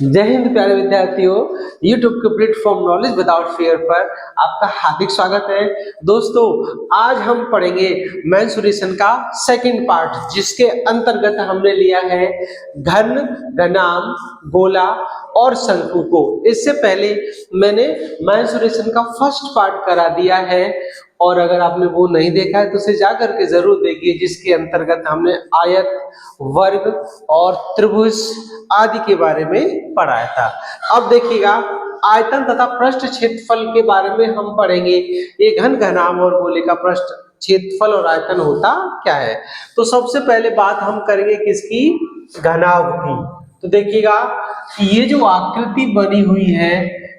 जय हिंद प्यारे विद्यार्थियों, यूट्यूब के प्लेटफॉर्म नॉलेज विदाउट फियर पर आपका हार्दिक स्वागत है। दोस्तों, आज हम पढ़ेंगे मेंसुरेशन का सेकंड पार्ट, जिसके अंतर्गत हमने लिया है घन, घनाम, गोला और शंकु को। इससे पहले मैंने मेंसुरेशन का फर्स्ट पार्ट करा दिया है, और अगर आपने वो नहीं देखा है तो उसे जाकर के जरूर देखिए, जिसके अंतर्गत हमने आयत, वर्ग और त्रिभुज आदि के बारे में पढ़ाया था। अब देखिएगा, आयतन तथा पृष्ठ क्षेत्रफल के बारे में हम पढ़ेंगे। ये घन, घनाम और गोले का पृष्ठ क्षेत्रफल और आयतन होता क्या है। तो सबसे पहले बात हम करेंगे किसकी, घनाभ की। तो देखिएगा, ये जो आकृति बनी हुई है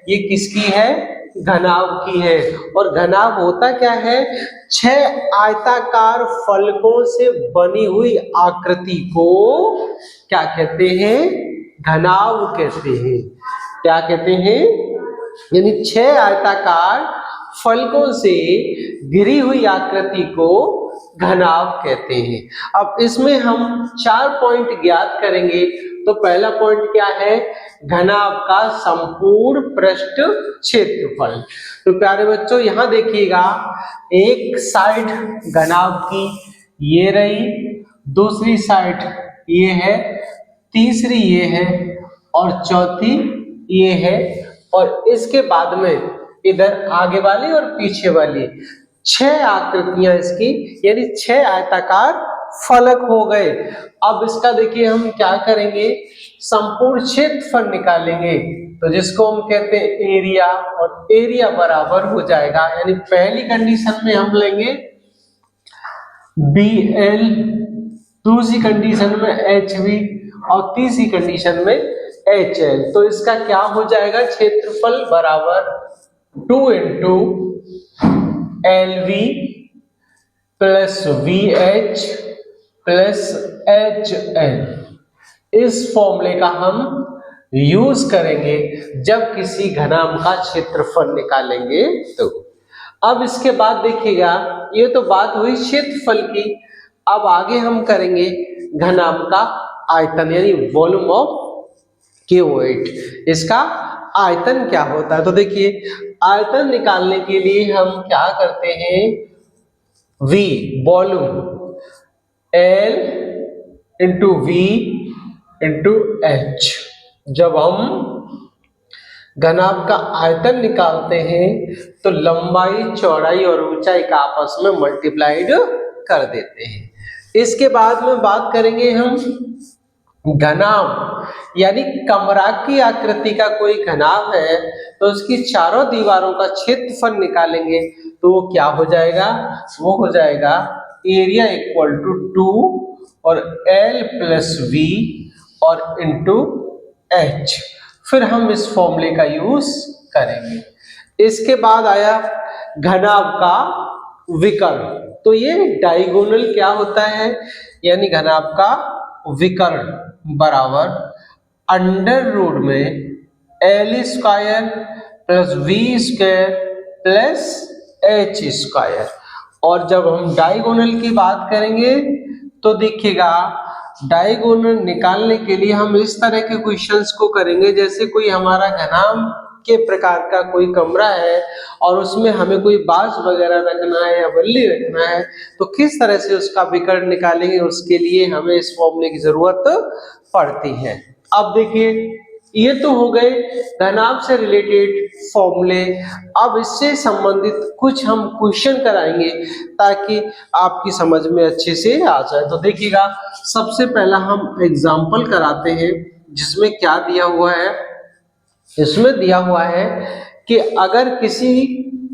ये किसकी है, घनाभ की है। और घनाभ होता क्या है, 6 आयताकार फलकों से बनी हुई आकृति को क्या कहते हैं, घनाभ कहते हैं। क्या कहते हैं, यानी 6 आयताकार फलकों से घिरी हुई आकृति को घनाभ कहते हैं। अब इसमें हम 4 पॉइंट ज्ञात करेंगे। तो पहला पॉइंट क्या है, घनाभ का संपूर्ण पृष्ठ क्षेत्रफल। तो प्यारे बच्चों, यहां देखिएगा, एक साइड घनाभ की ये रही, दूसरी साइड ये है, तीसरी ये है और चौथी ये है, और इसके बाद में इधर आगे वाली और पीछे वाली 6 आकृतियां इसकी, यानी 6 आयताकार फलक हो गए। अब इसका देखिए हम क्या करेंगे, संपूर्ण क्षेत्रफल निकालेंगे। तो जिसको हम कहते हैं एरिया, और एरिया बराबर हो जाएगा, यानी पहली कंडीशन में हम लेंगे BL, दूसरी कंडीशन में HV और तीसरी कंडीशन में HL। तो इसका क्या हो जाएगा, क्षेत्रफल बराबर 2 into LV plus VH plus HL। इस फॉर्मूले का हम यूज करेंगे जब किसी घनाभ का क्षेत्रफल निकालेंगे। तो अब इसके बाद देखिएगा, ये तो बात हुई क्षेत्रफल की। अब आगे हम करेंगे घनाभ का आयतन, यानी वॉल्यूम ऑफ क्यूबॉइड। इसका आयतन क्या होता है। तो देखिए, आयतन निकालने के लिए हम क्या करते हैं, V volume, L into V into H। जब हम घनाभ का आयतन निकालते हैं तो लंबाई, चौड़ाई और ऊंचाई का आपस में मल्टीप्लाइड कर देते हैं। इसके बाद में बात करेंगे हम घनाभ, यानी कमरा की आकृति का कोई घनाभ है तो उसकी चारों दीवारों का क्षेत्रफल निकालेंगे। तो वो क्या हो जाएगा, वो हो जाएगा एरिया इक्वल टू 2 और L प्लस V और इंटू H। फिर हम इस फॉर्मूले का यूज करेंगे। इसके बाद आया घनाभ का विकर्ण। तो ये डायगोनल क्या होता है, यानी घनाभ का विकर्ण बराबर अंडर रूट में L square plus V square plus H square. और जब हम डायगोनल की बात करेंगे तो देखिएगा, डायगोनल निकालने के लिए हम इस तरह के क्वेश्चंस को करेंगे, जैसे कोई हमारा घनाभ के प्रकार का कोई कमरा है और उसमें हमें कोई बांस वगैरह रखना है या बल्ली रखना है, तो किस तरह से उसका विकर्ण निकालेंगे, उसके लिए हमें इस फॉर्मूले की जरूरत पड़ती है। अब देखिए, ये तो हो गए घनाभ से रिलेटेड फॉर्मूले। अब इससे संबंधित कुछ हम क्वेश्चन कराएंगे ताकि आपकी समझ में अच्छे से आ जाए। तो देखिएगा, सबसे पहला हम एग्जाम्पल कराते हैं, जिसमें क्या दिया हुआ है, इसमें दिया हुआ है कि अगर किसी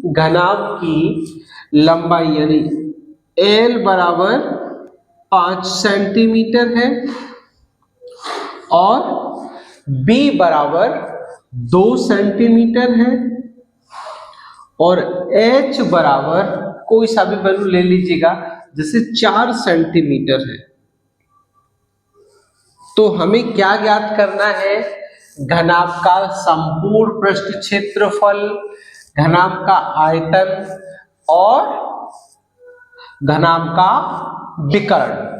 घनाभ की लंबाई यानी L बराबर 5 सेंटीमीटर है और B बराबर 2 सेंटीमीटर है और H बराबर कोई सा भी वैल्यू ले लीजिएगा, जैसे 4 सेंटीमीटर है। तो हमें क्या ज्ञात करना है, घनाभ का संपूर्ण पृष्ठ क्षेत्रफल, घनाभ का आयतन और घनाभ का विकर्ण।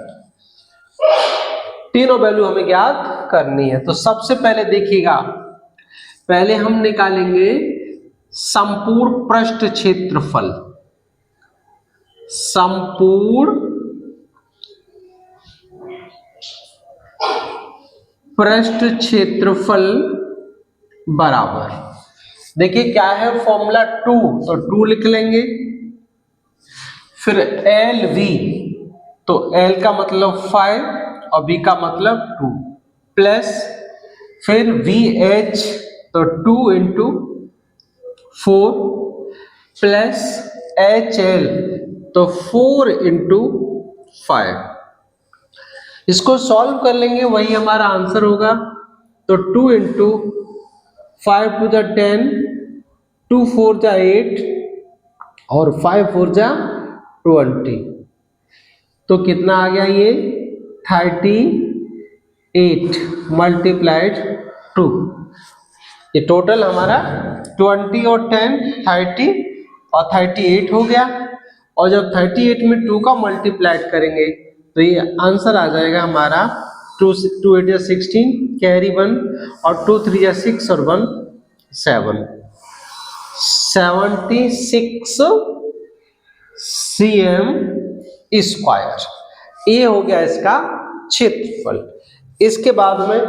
तीनों वैल्यू हमें ज्ञात करनी है। तो सबसे पहले देखिएगा, पहले हम निकालेंगे संपूर्ण पृष्ठ क्षेत्रफल। संपूर्ण पृष्ठ क्षेत्रफल बराबर, देखिए क्या है फॉर्मूला 2, तो 2 लिख लेंगे, फिर एल वी, तो एल का मतलब 5 और बी का मतलब 2, प्लस फिर वी एच, तो 2 इंटू 4, प्लस एच एल, तो 4 इंटू 5। इसको सॉल्व कर लेंगे, वही हमारा आंसर होगा। तो 2 इंटू 5 टू द 10, 2 4 जा 8 और 5 4 जा 20, तो कितना आ गया ये 38 मल्टीप्लाइड 2। ये टोटल हमारा 20 और 10 30 और 38 हो गया। और जब 38 में 2 का मल्टीप्लाइड करेंगे तो ये आंसर आ जाएगा हमारा 2 8 या 16, कैरी 1 और 2 3 या 6 और 1 7, 76 cm स्क्वायर। ये हो गया इसका क्षेत्रफल। इसके बाद में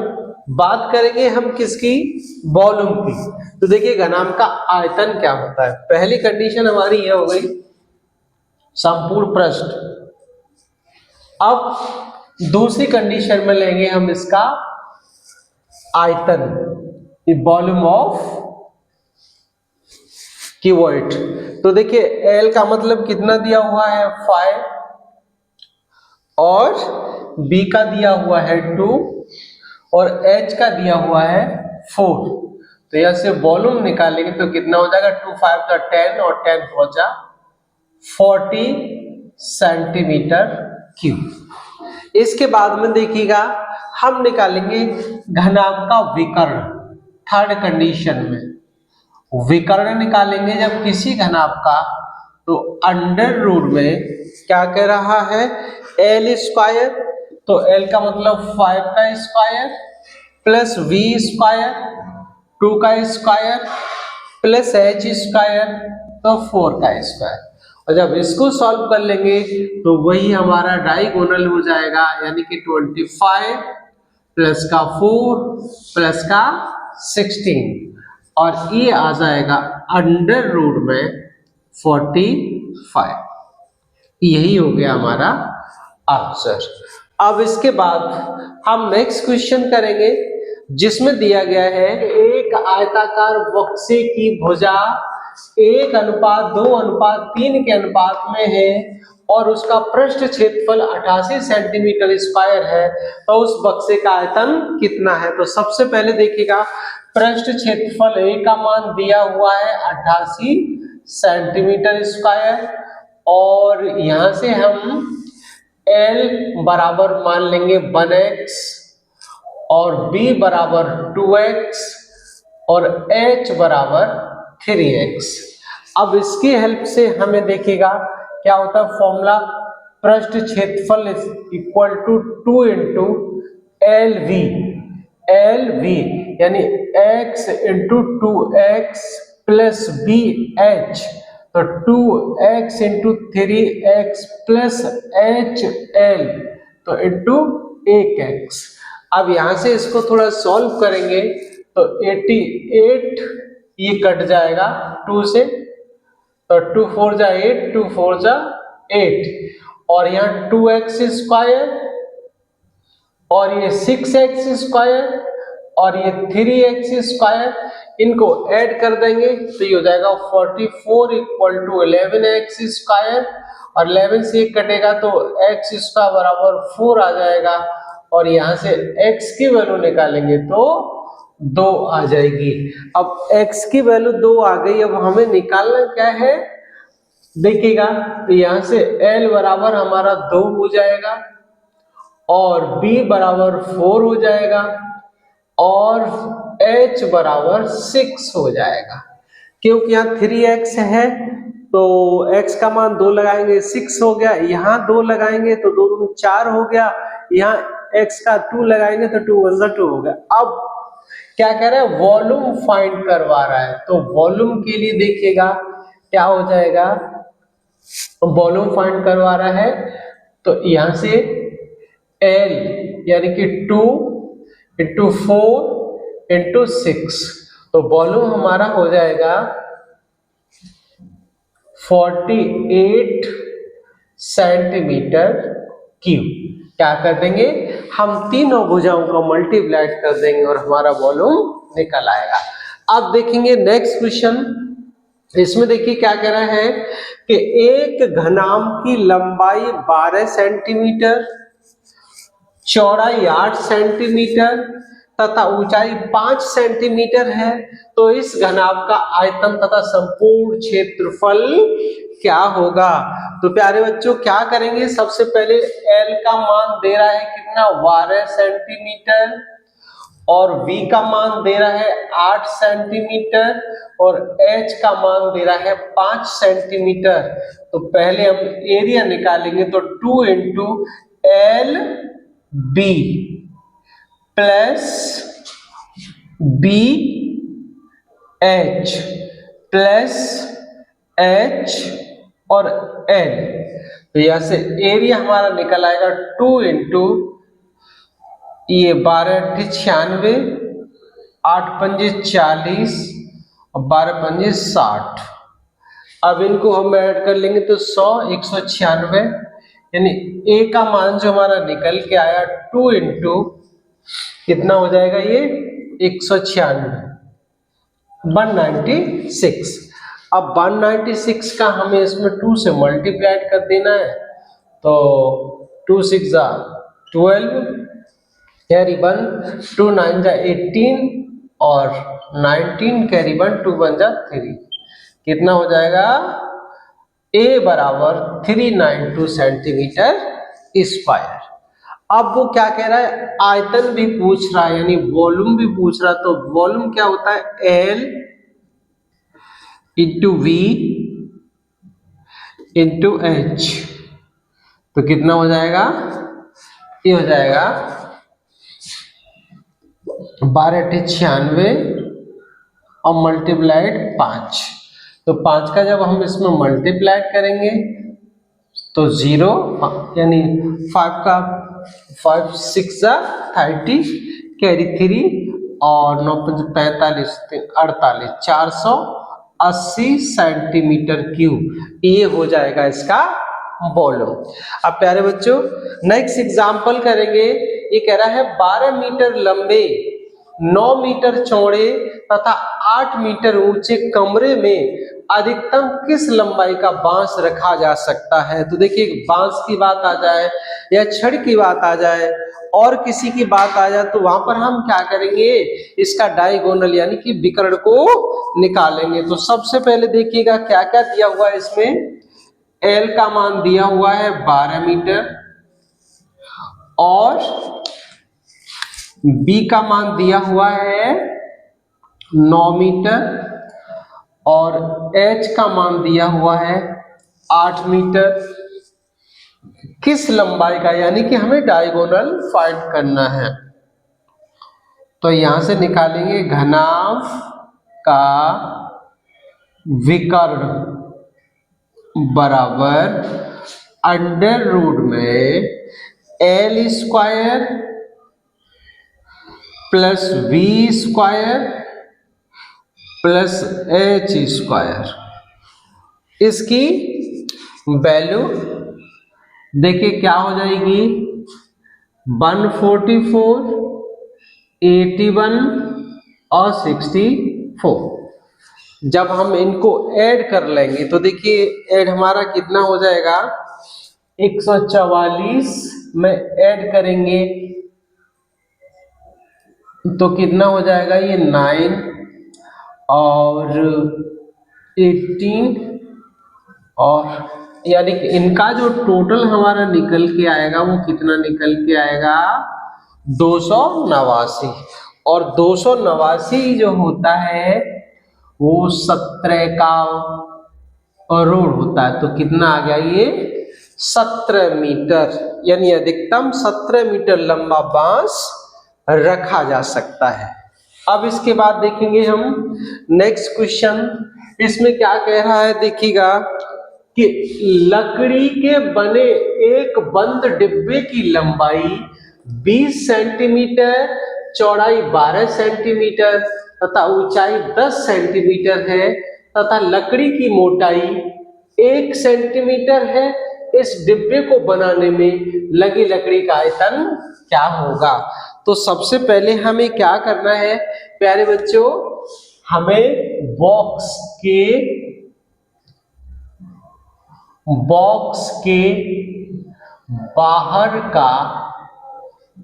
बात करेंगे हम किसकी, वॉल्यूम की। तो देखिए घनाभ का आयतन क्या होता है। पहली कंडीशन हमारी ये हो गई संपूर्ण पृष्ठ। अब दूसरी कंडीशन में लेंगे हम इसका आयतन, वॉल्यूम ऑफ क्यूबॉइड। तो देखिए एल का मतलब कितना दिया हुआ है 5 और बी का दिया हुआ है 2 और एच का दिया हुआ है 4। तो यहां से वॉल्यूम निकालेंगे तो कितना हो जाएगा 2 5 का 10 और 10 हो जा 40 सेंटीमीटर क्यूब। इसके बाद में देखिएगा हम निकालेंगे घनाभ का विकर्ण। थर्ड कंडीशन में विकर्ण निकालेंगे जब किसी घनाभ का, तो अंडर रूट में क्या कह रहा है एल स्क्वायर, तो एल का मतलब 5 का स्क्वायर प्लस वी स्क्वायर 2 का स्क्वायर प्लस एच स्क्वायर, तो 4 का स्क्वायर। और जब इसको सॉल्व कर लेंगे तो वही हमारा डायगोनल हो जाएगा, यानी कि 25 प्लस का 4 प्लस का 16 और ये आ जाएगा अंडर रूट में 45। यही हो गया हमारा आंसर। अब इसके बाद हम नेक्स्ट क्वेश्चन करेंगे जिसमें दिया गया है एक आयताकार बक्से की भुजा 1:2:3 के अनुपात में है और उसका पृष्ठ क्षेत्रफल 88 सेंटीमीटर स्क्वायर है, तो उस बक्से का आयतन कितना है। तो सबसे पहले देखिएगा पृष्ठ क्षेत्रफल ए का मान दिया हुआ है 88 सेंटीमीटर स्क्वायर और यहां से हम L बराबर मान लेंगे 1x और B बराबर 2x और H बराबर 3x। अब इसकी हेल्प से हमें देखिएगा क्या होता है फॉर्मूला, पृष्ठ क्षेत्रफल equal to 2 into L V यानी x into 2x plus B H, तो 2x into 3x plus H L, तो इंटू 1x। अब यहां से इसको थोड़ा सॉल्व करेंगे तो 88 ये कट जाएगा 2 से, तो 2 4 जा 8 2 4 जा 8 और यहाँ 2x स्क्वायर और ये 6x स्क्वायर और ये 3x स्क्वायर, इनको ऐड कर देंगे तो ये हो जाएगा 44 इक्वल टू 11x स्क्वायर और 11 से 1 कटेगा तो x स्क्वायर बराबर 4 आ जाएगा और यहाँ से x की वैल्यू निकालेंगे तो 2 आ जाएगी। अब x की वैल्यू 2 आ गई, अब हमें निकालना क्या है देखिएगा, तो यहाँ से L बराबर हमारा 2 हो जाएगा और B बराबर 4 हो जाएगा और H बराबर 6 हो जाएगा। क्योंकि यहाँ 3x है तो x का मान 2 लगाएंगे 6 हो गया, यहाँ 2 लगाएंगे तो 2 दूनी 4 हो गया, यहाँ x का 2 लगाएंगे तो 2 वन जा 2 हो गया। अब क्या कह रहा है, वॉल्यूम फाइंड करवा रहा है, तो वॉल्यूम के लिए देखिएगा क्या हो जाएगा, वॉल्यूम फाइंड करवा रहा है तो यहां से L यानी कि 2 इंटू 4 इंटू 6, तो वॉल्यूम हमारा हो जाएगा 48 सेंटीमीटर क्यूब। क्या कर देंगे, हम तीनों भुजाओं को मल्टीप्लाई कर देंगे और हमारा वॉल्यूम निकल आएगा। अब देखेंगे नेक्स्ट क्वेश्चन, इसमें देखिए क्या कह रहा है कि एक घनाभ की लंबाई 12 सेंटीमीटर, चौड़ाई 8 सेंटीमीटर तथा ऊंचाई 5 सेंटीमीटर है, तो इस घनाभ का आयतन तथा संपूर्ण क्षेत्रफल क्या होगा। तो प्यारे बच्चों क्या करेंगे, सबसे पहले L का मान दे रहा है कितना 12 सेंटीमीटर और V का मान दे रहा है 8 सेंटीमीटर और H का मान दे रहा है 5 सेंटीमीटर। तो पहले हम एरिया निकालेंगे, तो 2 into L B plus B H plus H और एल, तो यहां से एरिया हमारा निकल आएगा 2 इंटू ये 12 96, 8 पंजे 40 और 12 पंजे 60। अब इनको हम ऐड कर लेंगे तो 100 196, यानी ए का मान जो हमारा निकल के आया 2 इंटू कितना हो जाएगा ये 196 196। अब 196 का हमें इसमें 2 से मल्टीप्लाई कर देना है, तो 2 6 जा 12, कैरी 1 2 9 जा 18 और 19 कैरी 1 2 1 जा 3, कितना हो जाएगा A बराबर 392 सेंटीमीटर स्क्वायर। अब वो क्या कह रहा है, आयतन भी पूछ रहा है यानी वॉल्यूम भी पूछ रहा है, तो वॉल्यूम क्या होता है L into V into H, तो कितना हो जाएगा, ये हो जाएगा 12 96 और मल्टीप्लाइड 5, तो 5 का जब हम इसमें मल्टीप्लाई करेंगे तो 0 यानी 5 का 5 6 जा 30 कैरी 3 और 9 5 45 48 480 सेंटीमीटर क्यूब, ये हो जाएगा इसका वॉल्यूम। अब प्यारे बच्चों नेक्स्ट एग्जांपल करेंगे, ये कह रहा है 12 मीटर लंबे 9 मीटर चौड़े तथा 8 मीटर ऊंचे कमरे में अधिकतम किस लंबाई का बांस रखा जा सकता है। तो देखिए बांस की बात आ जाए या छड़ की बात आ जाए और किसी की बात आ जाए तो वहां पर हम क्या करेंगे, इसका डायगोनल यानी कि विकर्ण को निकालेंगे। तो सबसे पहले देखिएगा क्या क्या दिया हुआ है इसमें, L का मान दिया हुआ है 12 मीटर और B का मान दिया हुआ है 9 मीटर और H का मान दिया हुआ है 8 मीटर। किस लंबाई का, यानी कि हमें डायगोनल फाइंड करना है, तो यहां से निकालेंगे घनाभ का विकर्ण बराबर अंडर रूट में L square plus V square plus H square. इसकी वैल्यू देखिए क्या हो जाएगी 144, 81 और 64। जब हम इनको ऐड कर लेंगे तो देखिए ऐड हमारा कितना हो जाएगा 144 में ऐड करेंगे तो कितना हो जाएगा ये 9 और 18 और यानी कि इनका जो टोटल हमारा निकल के आएगा वो कितना निकल के आएगा 289। और 289 जो होता है वो 17 का करोड़ होता है, तो कितना आ गया ये 17 मीटर, यानी अधिकतम 17 मीटर लंबा बांस रखा जा सकता है। अब इसके बाद देखेंगे हम नेक्स्ट क्वेश्चन। इसमें क्या कह रहा है देखिएगा कि लकड़ी के बने एक बंद डिब्बे की लंबाई 20 सेंटीमीटर, चौड़ाई 12 सेंटीमीटर तथा ऊंचाई 10 सेंटीमीटर है तथा लकड़ी की मोटाई 1 सेंटीमीटर है। इस डिब्बे को बनाने में लगी लकड़ी का आयतन क्या होगा? तो सबसे पहले हमें क्या करना है प्यारे बच्चों, हमें बॉक्स के बाहर का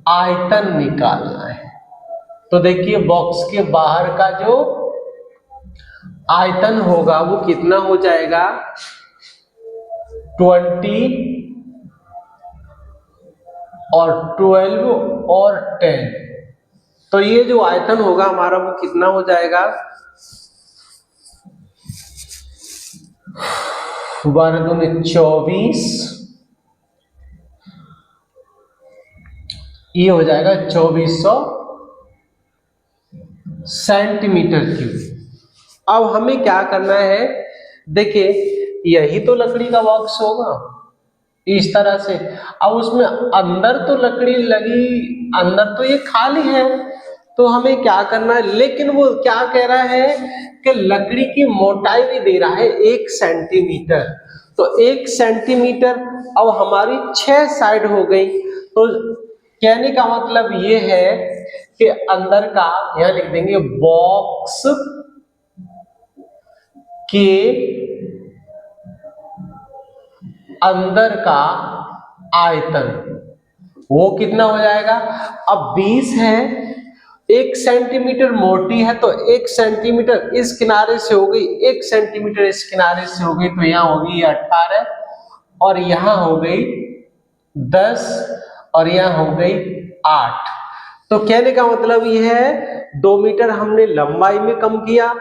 आयतन निकालना है। तो देखिए बॉक्स के बाहर का जो आयतन होगा वो कितना हो जाएगा, 20 और 12 और 10। तो ये जो आयतन होगा हमारा वो कितना हो जाएगा, वर्ग में 24, ये हो जाएगा 2400 सेंटीमीटर क्यूब। अब हमें क्या करना है, देखिए यही तो लकड़ी का बॉक्स होगा इस तरह से। अब उसमें अंदर तो लकड़ी लगी, अंदर तो ये खाली है, तो हमें क्या करना है, लेकिन वो क्या कह रहा है कि लकड़ी की मोटाई भी दे रहा है 1 सेंटीमीटर। तो 1 सेंटीमीटर, अब हमारी 6 साइड हो गई। तो कहने का मतलब ये है कि अंदर का, यहां लिख देंगे बॉक्स के अंदर का आयतन वो कितना हो जाएगा। अब 20 है, 1 सेंटीमीटर मोटी है, तो 1 सेंटीमीटर इस किनारे से हो गई, 1 सेंटीमीटर इस किनारे से हो गई, तो यहाँ होगी 18 और यहाँ हो गई 10 और यहाँ हो गई 8। तो कहने का मतलब यह है 2 मीटर हमने लंबाई में कम किया,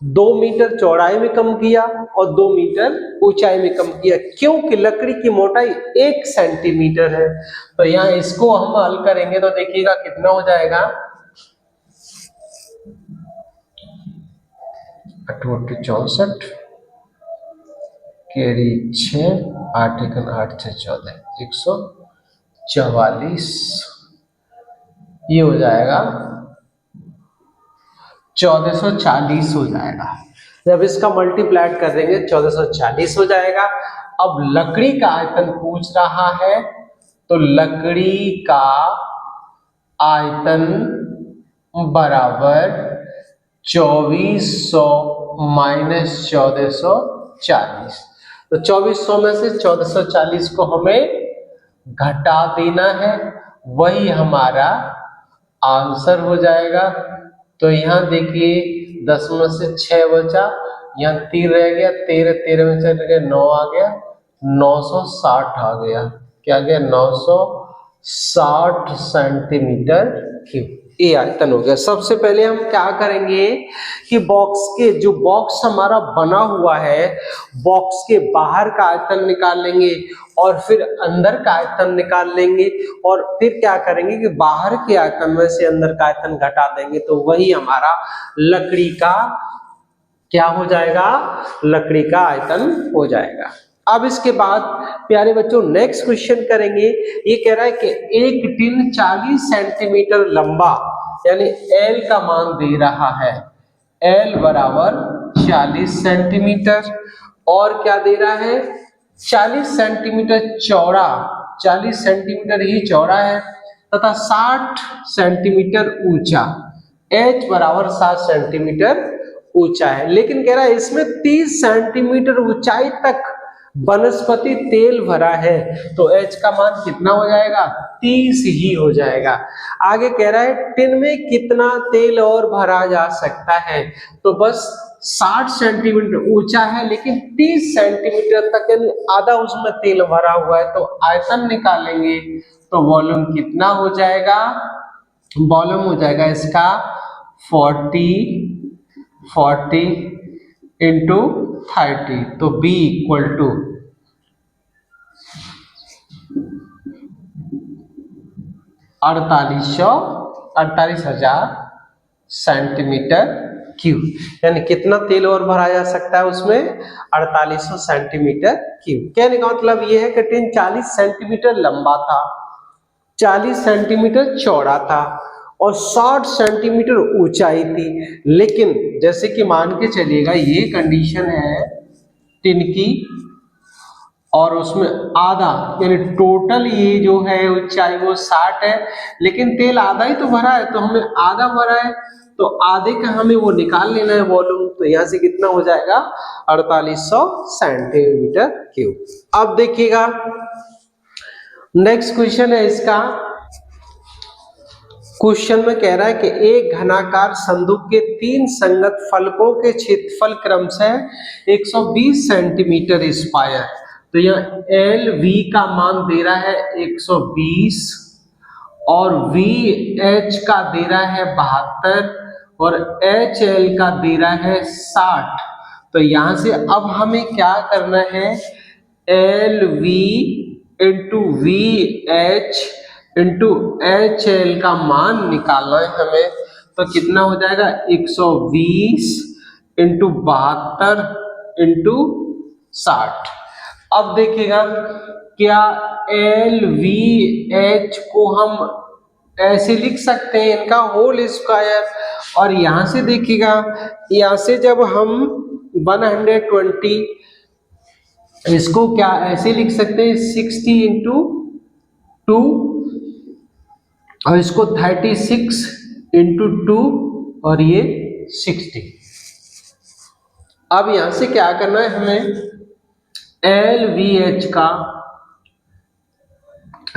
2 मीटर चौड़ाई में कम किया और 2 मीटर ऊंचाई में कम किया, क्योंकि लकड़ी की मोटाई 1 सेंटीमीटर है। तो यहाँ इसको हम हल करेंगे तो देखिएगा कितना हो जाएगा, 64 केरी 6, 8 एकन 8 6 14, 144, ये हो जाएगा 1440 हो जाएगा। जब इसका मल्टीप्लाई कर देंगे 1440 हो जाएगा। अब लकड़ी का आयतन पूछ रहा है, तो लकड़ी का आयतन बराबर 2400 माइनस 1440। तो 2400 में से 1440 को हमें घटा देना है, वही हमारा आंसर हो जाएगा। तो यहाँ देखिए 10 में से 6 बचा, यहाँ 3 रह गया, 13 में से 9 आ गया, 960 आ गया। क्या गया, 960 सेंटीमीटर क्यूब, ये आयतन हो गया। सबसे पहले हम क्या करेंगे कि जो बॉक्स हमारा बना हुआ है, बॉक्स के बाहर का आयतन निकाल लेंगे और फिर अंदर का आयतन निकाल लेंगे और फिर क्या करेंगे कि बाहर के आयतन में से अंदर का आयतन घटा देंगे, तो वही हमारा लकड़ी का क्या हो जाएगा, लकड़ी का आयतन हो जाएगा। अब इसके बाद प्यारे बच्चों नेक्स्ट क्वेश्चन करेंगे। ये कह रहा है कि एक टिन 40 सेंटीमीटर लंबा, यानी L का मान दे रहा है, L बराबर 40 सेंटीमीटर, और क्या दे रहा है, 40 सेंटीमीटर चौड़ा, 40 सेंटीमीटर ही चौड़ा है तथा 60 सेंटीमीटर ऊंचा, H बराबर 60 सेंटीमीटर ऊंचा है। लेकिन कह रहा है इसमें 30 सेंटीमीटर ऊंचाई तक वनस्पति तेल भरा है, तो H का मान कितना हो जाएगा, 30 ही हो जाएगा। आगे कह रहा है टिन में कितना तेल और भरा जा सकता है, तो बस 60 सेंटीमीटर ऊंचा है लेकिन 30 सेंटीमीटर तक, यानी आधा उसमें तेल भरा हुआ है। तो आयतन निकालेंगे तो वॉल्यूम कितना हो जाएगा, वॉल्यूम हो जाएगा इसका 40 इंटू 30, तो B equal to 48,000 centimetre cube. यानी कितना तेल और भरा जा सकता है उसमें? 4800 सेंटीमीटर क्यूब। कहने का मतलब ये है कि टिन 40 सेंटीमीटर लंबा था, 40 सेंटीमीटर चौड़ा था और 60 सेंटीमीटर ऊंचाई थी। लेकिन जैसे कि मान के चलिएगा ये कंडीशन है टिन की, और उसमें आधा यानी टोटल ये जो है ऊंचाई वो 60 है, लेकिन तेल आधा ही तो भरा है, तो हमें आधा भरा है तो आधे का हमें वो निकाल लेना है वॉल्यूम। तो यहाँ से कितना हो जाएगा? 4800 सेंटीमीटर क्यूब। अब देखिएगा नेक्स्ट क्वेश्चन है इसका। क्वेश्चन में कह रहा है कि एक घनाकार संदूक के 3 संगत फलकों के क्षेत्रफल क्रमशः 120 सेंटीमीटर स्क्वायर। तो यह एल वी का मान दे रहा है 120 और वी एच का दे रहा है 72 और एच एल का दे रहा है 60। तो यहां से अब हमें क्या करना है? L V into V H into H L का मान निकालना है हमें। तो कितना हो जाएगा? 120 इंटू 72 इंटू 60। अब देखिएगा क्या एल वी एच को हम ऐसे लिख सकते हैं इनका होल स्क्वायर, और यहां से देखिएगा यहां से जब हम 120 इसको क्या ऐसे लिख सकते हैं 60 इंटू 2 और इसको 36 इंटू 2 और ये 60। अब यहां से क्या करना है हमें? एल वी एच का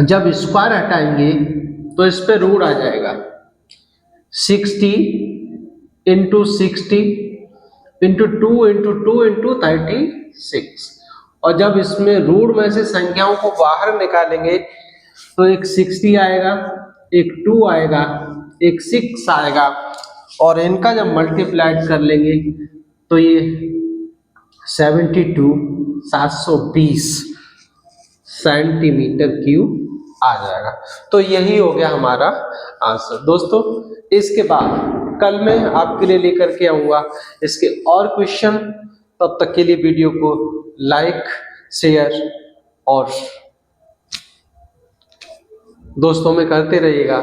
जब स्क्वायर हटाएंगे तो इस पे रूट आ जाएगा 60 इंटू 60 इंटू 2 इंटू 2 इंटू 36। और जब इसमें रूट में से संख्याओं को बाहर निकालेंगे तो एक 60 आएगा, एक 2 आएगा, एक 6 आएगा, और इनका जब मल्टीप्लाइड कर लेंगे तो ये 720 सेंटीमीटर क्यूब आ जाएगा। तो यही हो गया हमारा आंसर। दोस्तों इसके बाद कल मैं आपके लिए लेकर के आऊंगा इसके और क्वेश्चन। तब तक के लिए वीडियो को लाइक, शेयर और दोस्तों में करते रहिएगा।